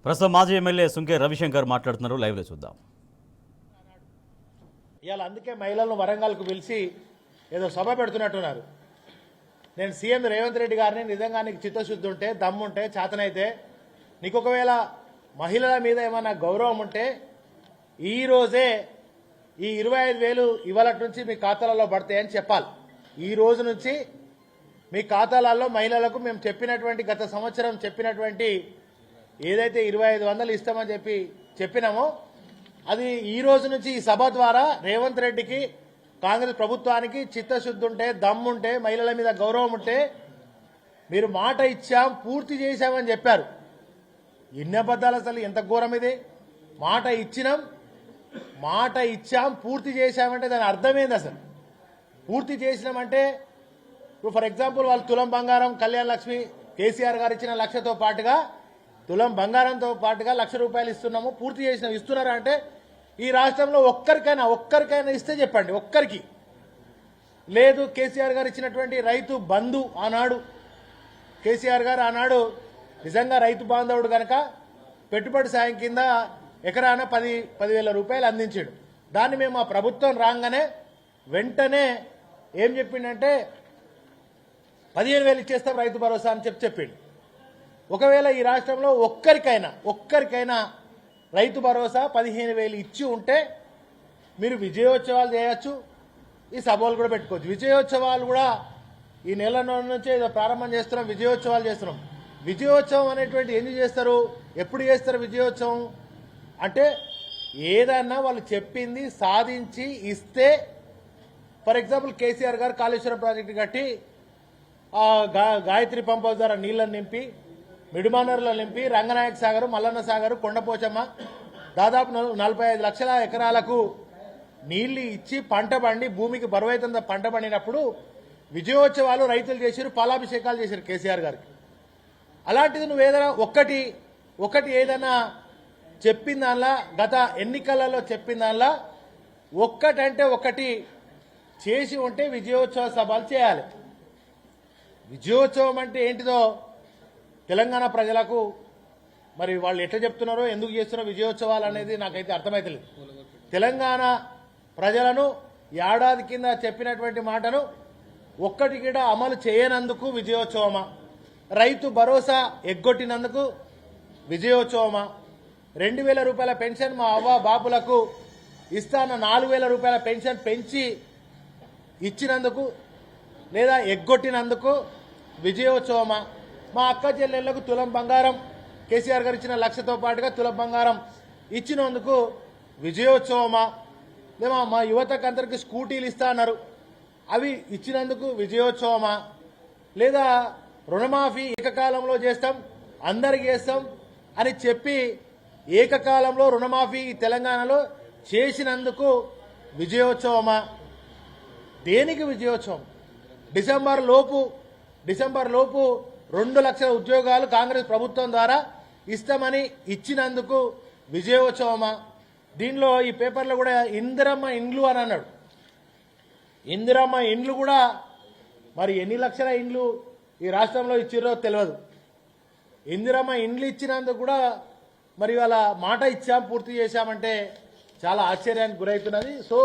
ప్రస్తుతం మాజీ ఎమ్మెల్యే సుంకే రవిశంకర్ మాట్లాడుతున్నారు. లైవ్లో చూద్దాం. ఇవాళ అందుకే మహిళలను వరంగల్కు పిలిచి ఏదో సభ పెడుతున్నట్టున్నారు. నేను సీఎం రేవంత్ రెడ్డి గారిని నిజంగా నీకు చిత్తశుద్ధి ఉంటే, దమ్ముంటే, చేతనైతే, నీకు ఒకవేళ మహిళల మీద ఏమైనా గౌరవం ఉంటే ఈ రోజే ఈ 25,000 ఇవాళ నుంచి మీ ఖాతాలలో పడతాయని చెప్పాలి. ఈ రోజు నుంచి మీ ఖాతాలలో మహిళలకు మేము చెప్పినటువంటి గత సంవత్సరం చెప్పినటువంటి ఏదైతే 2,500 ఇస్తామని చెప్పినామో అది ఈ రోజు నుంచి ఈ సభ ద్వారా రేవంత్ రెడ్డికి, కాంగ్రెస్ ప్రభుత్వానికి చిత్తశుద్ధి ఉంటే, దమ్ముంటే, మహిళల మీద గౌరవం ఉంటే మీరు మాట ఇచ్చాం, పూర్తి చేశామని చెప్పారు. ఎన్ని అబద్ధాలు అసలు, ఎంత ఘోరం ఇది. మాట ఇచ్చాం పూర్తి చేశామంటే దాని అర్థమైంది. అసలు పూర్తి చేసినామంటే ఇప్పుడు ఫర్ ఎగ్జాంపుల్ వాళ్ళు తులం బంగారం కళ్యాణ లక్ష్మి కేసీఆర్ గారు ఇచ్చిన 1,00,000తో పాటుగా తులం బంగారంతో పాటుగా 1,00,000 రూపాయలు ఇస్తున్నాము, పూర్తి చేసినాం. ఇస్తున్నారా అంటే ఈ రాష్ట్రంలో ఒక్కరికైనా ఇస్తే చెప్పండి. ఒక్కరికి లేదు. కేసీఆర్ గారు ఇచ్చినటువంటి రైతు బంధు ఆనాడు కేసీఆర్ గారు ఆనాడు నిజంగా రైతు బాంధవుడు కనుక పెట్టుబడి సాయం కింద ఎకరాన 10,000 రూపాయలు అందించాడు. దాన్ని మేము ఆ ప్రభుత్వం రాగానే వెంటనే ఏం చెప్పిండంటే 15,000 ఇచ్చేస్తాం రైతు భరోసా అని చెప్పిండు. ఒకవేళ ఈ రాష్ట్రంలో ఒక్కరికైనా రైతు భరోసా 15,000 ఇచ్చి ఉంటే మీరు విజయోత్సవాలు చేయొచ్చు, ఈ సభలు కూడా పెట్టుకోవచ్చు. విజయోత్సవాలు కూడా ఈ నెల నుంచి ప్రారంభం చేస్తున్నాం, విజయోత్సవాలు చేస్తున్నాం. విజయోత్సవం అనేటువంటి ఎందుకు చేస్తారు, ఎప్పుడు చేస్తారు విజయోత్సవం అంటే ఏదన్నా వాళ్ళు చెప్పింది సాధించి ఇస్తే. ఫర్ ఎగ్జాంపుల్ కేసీఆర్ గారు కాళేశ్వరం ప్రాజెక్టు కట్టి గాయత్రి పంప్ హౌస్ ద్వారా నీళ్లను నింపి, మిడిమానర్లో నింపి, రంగనాయక సాగర్, మల్లన్న సాగర్, కొండపోచమ్మ దాదాపు 45 లక్షల ఎకరాలకు నీళ్లు ఇచ్చి పంట పండి భూమికి బరువైతుందా పంట పండినప్పుడు విజయోత్సవాలు రైతులు చేశారు, పాలాభిషేకాలు చేశారు కేసీఆర్ గారికి. అలాంటిది నువ్వు ఏదైనా ఒకటి ఏదైనా చెప్పిన దానిలా, గత ఎన్నికలలో చెప్పిన దానిలా ఒక్కటంటే ఒకటి చేసి ఉంటే విజయోత్సవ సభలు చేయాలి. విజయోత్సవం అంటే ఏంటిదో తెలంగాణ ప్రజలకు మరి వాళ్ళు ఎట్లా చెప్తున్నారో, ఎందుకు చేస్తున్నారో విజయోత్సవాలు అనేది నాకైతే అర్థమైతలేదు. తెలంగాణ ప్రజలను ఏడాది కింద చెప్పినటువంటి మాటను ఒక్కటి కూడా అమలు చేయనందుకు విజయోత్సవమా? రైతు భరోసా ఎగ్గొట్టినందుకు విజయోత్సవమా? 2,000 రూపాయల పెన్షన్ మా అవ్వ బాపులకు ఇస్తాన్న 4,000 రూపాయల పెన్షన్ పెంచి ఇచ్చినందుకు లేదా ఎగ్గొట్టినందుకు విజయోత్సవమా? మా అక్క చెల్లెళ్లకు తులం బంగారం కేసీఆర్ గారు ఇచ్చిన 1,00,000తో పాటుగా తులం బంగారం ఇచ్చినందుకు విజయోత్సవమా? లేదా మా యువతకు అందరికి స్కూటీలు ఇస్తా అన్నారు, అవి ఇచ్చినందుకు విజయోత్సవమా? లేదా రుణమాఫీ ఏకకాలంలో చేస్తాం, అందరికి చేస్తాం అని చెప్పి ఏకకాలంలో రుణమాఫీ తెలంగాణలో చేసినందుకు విజయోత్సవమా? దేనికి విజయోత్సవం? డిసెంబర్ లోపు 2 లక్షల ఉద్యోగాలు కాంగ్రెస్ ప్రభుత్వం ద్వారా ఇస్తామని ఇచ్చినందుకు విజయోత్సవమా? దీనిలో ఈ పేపర్లో కూడా ఇందిరమ్మ ఇండ్లు అని అన్నాడు. ఇందిరమ్మ ఇండ్లు కూడా మరి ఎన్ని లక్షల ఇండ్లు ఈ రాష్ట్రంలో ఇచ్చిరో తెలియదు. ఇందిరమ్మ ఇండ్లు ఇచ్చినందుకు కూడా మరి వాళ్ళ మాట ఇచ్చాం, పూర్తి చేశామంటే చాలా ఆశ్చర్యానికి గురవుతున్నది. సో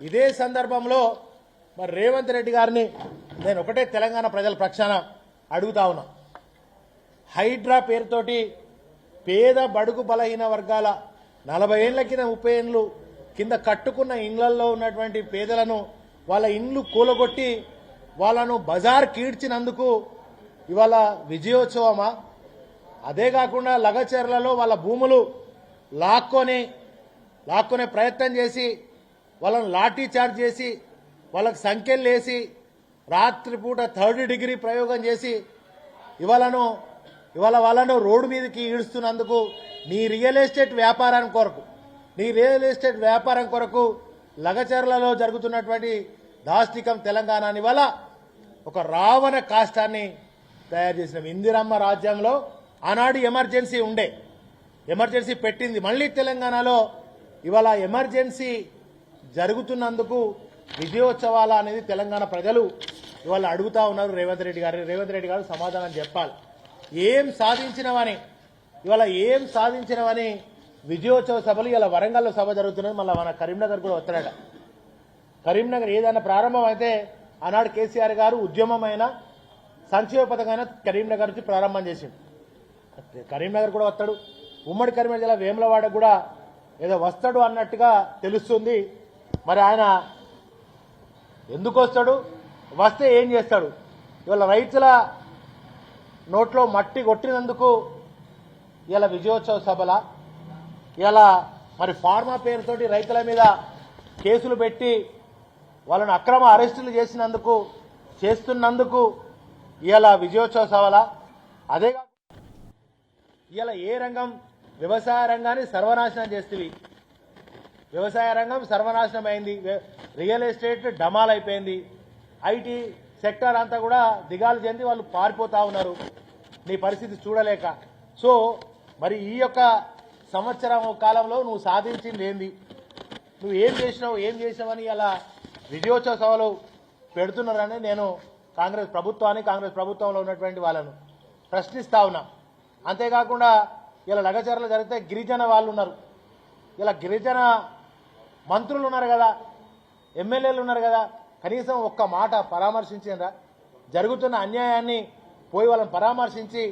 ఇదే సందర్భంలో మరి రేవంత్ రెడ్డి గారిని నేను ఒకటే తెలంగాణ ప్రజల పక్షాన అడుగుతా ఉన్నా. హైడ్రా పేరుతోటి పేద బడుగు బలహీన వర్గాల 40 ఏళ్ల కింద 30 ఏళ్ళు కింద కట్టుకున్న ఇండ్లలో ఉన్నటువంటి పేదలను వాళ్ళ ఇండ్లు కూలగొట్టి వాళ్ళను బజార్ కీడ్చినందుకు ఇవాళ విజయోత్సవమా? అదే కాకుండా లగచర్లలో వాళ్ళ భూములు లాక్కొనే ప్రయత్నం చేసి వాళ్ళను లాఠీ చార్జ్ చేసి వాళ్ళకు సంఖ్యలు వేసి రాత్రిపూట 3rd డిగ్రీ ప్రయోగం చేసి ఇవాళ వాళ్ళను రోడ్డు మీదకి ఈడుస్తున్నందుకు నీ రియల్ ఎస్టేట్ వ్యాపారం కొరకు లగచర్లలో జరుగుతున్నటువంటి దాష్టికం తెలంగాణని వల్ల ఒక రావణ కాష్టాన్ని తయారు చేసినాం. ఇందిరమ్మ రాజ్యంలో ఆనాడు ఎమర్జెన్సీ పెట్టింది. మళ్ళీ తెలంగాణలో ఇవాళ ఎమర్జెన్సీ జరుగుతున్నందుకు విజయోత్సవాల అనేది తెలంగాణ ప్రజలు ఇవాళ అడుగుతా ఉన్నారు రేవంత్ రెడ్డి గారు సమాధానం చెప్పాలి. ఏం సాధించినవని ఇవాళ ఏం సాధించినవని విజయోత్సవ సభలు ఇలా వరంగల్లో సభ జరుగుతున్నది, మళ్ళీ మన కరీంనగర్ కూడా వస్తాడట. కరీంనగర్ ఏదైనా ప్రారంభం అయితే ఆనాడు కేసీఆర్ గారు ఉద్యమమైన సంక్షేమ పథకమైన కరీంనగర్ నుంచి ప్రారంభం చేసిండు. కరీంనగర్ కూడా వస్తాడు, ఉమ్మడి కరీంనగర్ జిల్లా వేములవాడ కూడా ఏదో వస్తాడు అన్నట్టుగా తెలుస్తుంది. మరి ఆయన ఎందుకు వస్తాడు, వస్తే ఏం చేస్తాడు? ఇవాళ రైతుల నోట్లో మట్టి కొట్టినందుకు ఇలా విజయోత్సవ సభల ఇలా మరి ఫార్మా పేరుతోటి రైతుల మీద కేసులు పెట్టి వాళ్ళను అక్రమ అరెస్టులు చేస్తున్నందుకు ఇలా విజయోత్సవ సభల. అదే ఇలా ఏ రంగం, వ్యవసాయ రంగాన్ని సర్వనాశనం చేస్తుంది. వ్యవసాయ రంగం సర్వనాశనం అయింది, రియల్ ఎస్టేట్ డమాల్ అయిపోయింది, ఐటీ సెక్టర్ అంతా కూడా దిగాలు చెంది వాళ్ళు పారిపోతా ఉన్నారు నీ పరిస్థితి చూడలేక. సో మరి ఈ యొక్క సంవత్సరం కాలంలో నువ్వు సాధించింది ఏంది, నువ్వు ఏం చేసినావని అలా విజయోత్సవ సభలు పెడుతున్నారని నేను కాంగ్రెస్ ప్రభుత్వంలో ఉన్నటువంటి వాళ్ళను ప్రశ్నిస్తా ఉన్నా. అంతేకాకుండా ఇలా లగచర్లు జరిగితే గిరిజన వాళ్ళు ఉన్నారు, ఇలా గిరిజన మంత్రులు ఉన్నారు కదా, ఎమ్మెల్యేలు ఉన్నారు కదా, కనీసం ఒక్క మాట పరామర్శించిండ్రా? జరుగుతున్న అన్యాయాన్ని పోయి వాళ్ళని పరామర్శించి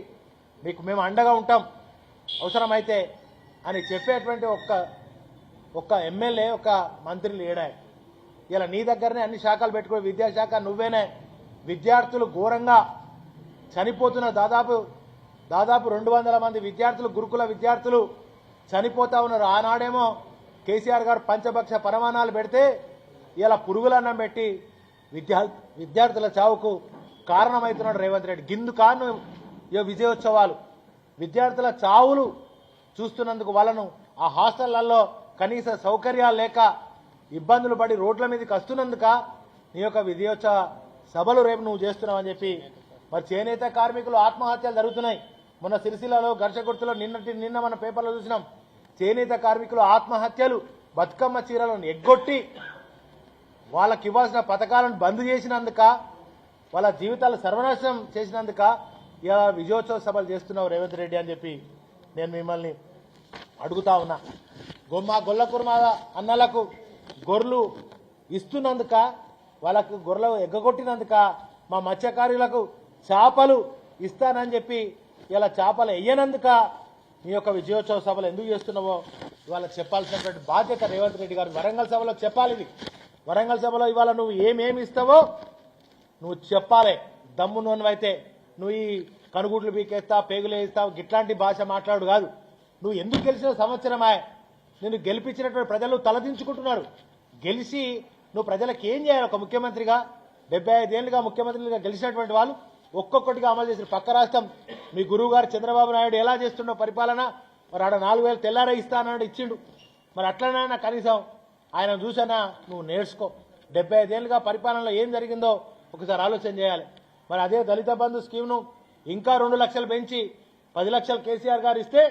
మీకు మేము అండగా ఉంటాం అవసరమైతే అని చెప్పేటువంటి ఒక్క ఎమ్మెల్యే, ఒక్క మంత్రి లేడాయి. ఇలా నీ దగ్గరనే అన్ని శాఖలు పెట్టుకుని విద్యాశాఖ నువ్వేనే. విద్యార్థులు ఘోరంగా చనిపోతున్న దాదాపు 200 మంది విద్యార్థులు, గురుకుల విద్యార్థులు చనిపోతా ఉన్నారు. ఆనాడేమో కేసీఆర్ గారు పంచభక్ష పరమాణాలు పెడితే ఇలా పురుగులన్నం పెట్టి విద్యార్థుల చావుకు కారణమవుతున్నాడు రేవంత్ రెడ్డి. గిందు కాను విజయోత్సవాలు, విద్యార్థుల చావులు చూస్తున్నందుకు వాళ్ళను ఆ హాస్టళ్లలో కనీస సౌకర్యాలు లేక ఇబ్బందులు పడి రోడ్ల మీదకి వస్తున్నందుక నీ యొక్క విజయోత్సవ సభలు రేపు నువ్వు చేస్తున్నావని చెప్పి. మరి చేనేత కార్మికులు ఆత్మహత్యలు జరుగుతున్నాయి. మొన్న సిరిసిల్లలో ఘర్షకుర్తిలో నిన్న మన పేపర్లో చూసినాం. చేనేత కార్మికులు ఆత్మహత్యలు, బతుకమ్మ చీరలను ఎగ్గొట్టి వాళ్ళకి ఇవ్వాల్సిన పథకాలను బంద్ చేసినందుక, వాళ్ళ జీవితాలు సర్వనాశనం చేసినందుక ఇలా విజయోత్సవ సభలు చేస్తున్నావు రేవంత్ రెడ్డి అని చెప్పి నేను మిమ్మల్ని అడుగుతా ఉన్నా. మా గొల్ల కుర్మ అన్నలకు గొర్రెలు ఇస్తున్నందుక, వాళ్ళకు గొర్రెలు ఎగ్గొట్టినందుక, మా మత్స్యకారులకు చేపలు ఇస్తానని చెప్పి ఇలా చేపలు వేయనందుక నీ యొక్క విజయోత్సవ సభలు ఎందుకు చేస్తున్నావో ఇవాళ చెప్పాల్సినటువంటి బాధ్యత రేవంత్ రెడ్డి గారు వరంగల్ సభలో చెప్పాలి. ఇది వరంగల్ సభలో ఇవాళ నువ్వు ఏమేమి ఇస్తావో నువ్వు చెప్పాలి. దమ్మున్నవైతే నువ్వు ఈ కనుగుడ్లు పీకేస్తావు, పేగులు వేస్తావు, గిట్లాంటి భాష మాట్లాడు కాదు. నువ్వు ఎందుకు గెలిచిన సంవత్సరమాయ, నిన్ను గెలిపించినటువంటి ప్రజలు తలదించుకుంటున్నారు. గెలిచి నువ్వు ప్రజలకు ఏం చేయాలి? ఒక ముఖ్యమంత్రిగా 75 ఏళ్లుగా ముఖ్యమంత్రిగా గెలిచినటువంటి వాళ్ళు ఒక్కొక్కటిగా అమలు చేసిన పక్క రాష్ట్రం మీ గురువు గారు చంద్రబాబు నాయుడు ఎలా చేస్తుండో పరిపాలన, మరి ఆడ 4000 తెల్లారే ఇస్తానని ఇచ్చిండు. మరి అట్లనైనా కనీసం ఆయన చూసన్నా నువ్వు నేర్చుకో. 75 ఏళ్లుగా పరిపాలనలో ఏం జరిగిందో ఒకసారి ఆలోచన చేయాలి. మరి అదే దళిత బంధు స్కీమ్ను ఇంకా 2 లక్షలు పెంచి 10 లక్షలు కేసీఆర్ గారు ఇస్తే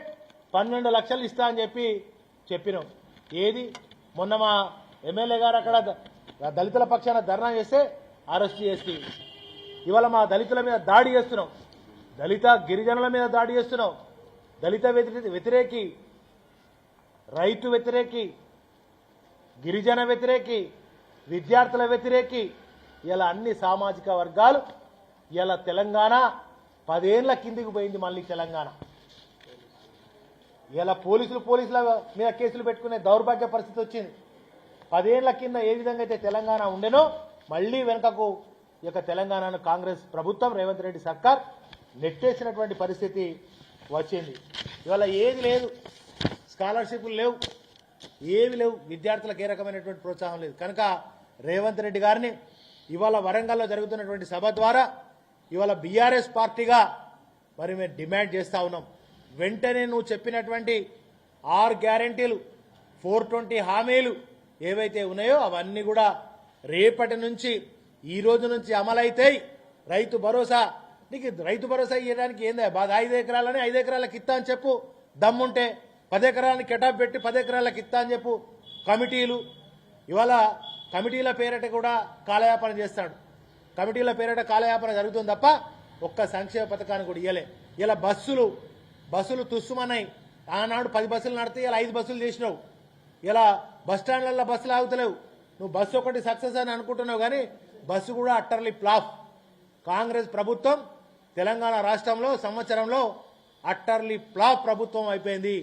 12 లక్షలు ఇస్తా అని చెప్పినాం. ఏది మొన్న మా ఎమ్మెల్యే గారు అక్కడ దళితుల పక్షాన ధర్నా చేస్తే అరెస్ట్ చేసి ఇవాళ మా దళితుల మీద దాడి చేస్తున్నాం, దళిత గిరిజనుల మీద దాడి చేస్తున్నాం. దళిత వ్యతిరేకి, రైతు వ్యతిరేకి, గిరిజన వ్యతిరేకి, విద్యార్థుల వ్యతిరేకి, ఇలా అన్ని సామాజిక వర్గాలు ఇలా తెలంగాణ 10 ఏళ్ల కిందికి పోయింది. మళ్ళీ తెలంగాణ ఇలా పోలీసుల మీద కేసులు పెట్టుకునే దౌర్భాగ్య పరిస్థితి వచ్చింది. 10 ఏళ్ల కింద ఏ విధంగా అయితే తెలంగాణ ఉండేనో మళ్లీ వెనుకకు ఈ యొక్క తెలంగాణను కాంగ్రెస్ ప్రభుత్వం, రేవంత్ రెడ్డి సర్కార్ నెట్టేసినటువంటి పరిస్థితి వచ్చింది. ఇవాళ ఏది లేదు, స్కాలర్షిప్లు లేవు, ఏవి లేవు, విద్యార్థులకు ఏ రకమైనటువంటి ప్రోత్సాహం లేదు. కనుక రేవంత్ రెడ్డి గారిని ఇవాళ వరంగల్లో జరుగుతున్నటువంటి సభ ద్వారా ఇవాళ బీఆర్ఎస్ పార్టీగా మరి మేము డిమాండ్ చేస్తా ఉన్నాం. వెంటనే నువ్వు చెప్పినటువంటి 6 గ్యారెంటీలు, 420 హామీలు ఏవైతే ఉన్నాయో అవన్నీ కూడా రేపటి నుంచి, ఈ రోజు నుంచి అమలైతాయి. రైతు భరోసా, నీకు రైతు భరోసా ఇవ్వడానికి ఏందా బాగా? 5 ఎకరాలని 5 ఎకరాలకు ఇస్తా అని చెప్పు, దమ్ముంటే 10 ఎకరాలని కెటాప్ పెట్టి 10 ఎకరాలకు ఇస్తా అని చెప్పు. కమిటీలు ఇవాళ కమిటీల పేరిట కూడా కాలయాపన చేస్తాడు. కమిటీల పేరిట కాలయాపన జరుగుతుంది తప్ప ఒక్క సంక్షేమ పథకాన్ని కూడా ఇవ్వలే. ఇలా బస్సులు తుస్సుమన్నాయి. ఆనాడు 10 బస్సులు నడితే ఇలా 5 బస్సులు చేసినావు. ఇలా బస్ స్టాండ్లలో బస్సులు ఆగుతలేవు. నువ్వు బస్సు ఒకటి సక్సెస్ అని అనుకుంటున్నావు, కానీ బస్సు కూడా అట్టర్లీ ఫ్లాప్. కాంగ్రెస్ ప్రభుత్వం తెలంగాణ రాష్ట్రంలో సంవత్సరంలో అట్టర్లీ ఫ్లాప్ ప్రభుత్వం అయిపోయింది.